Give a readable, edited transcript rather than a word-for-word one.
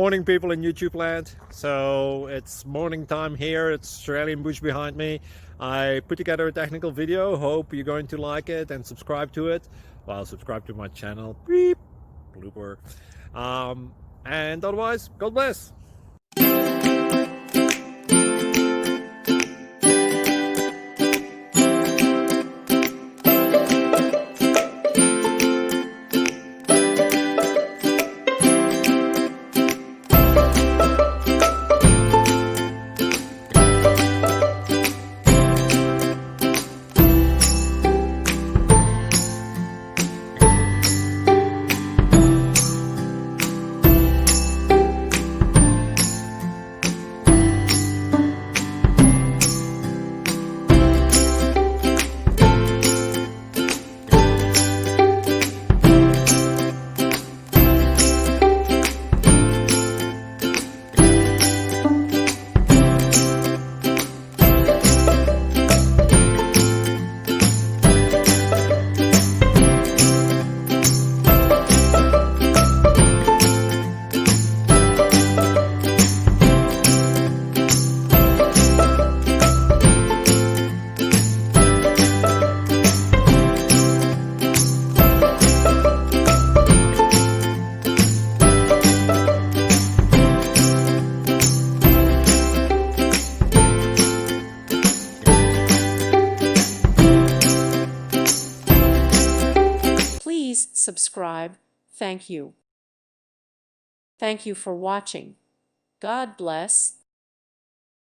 Morning people in YouTube land. So it's morning time here. It's Australian bush behind me. I put together a technical video. Hope you're going to like it and subscribe to it. Well, subscribe to my channel. Beep. Blooper. And otherwise, God bless. Please subscribe. Thank you. Thank you for watching. God bless.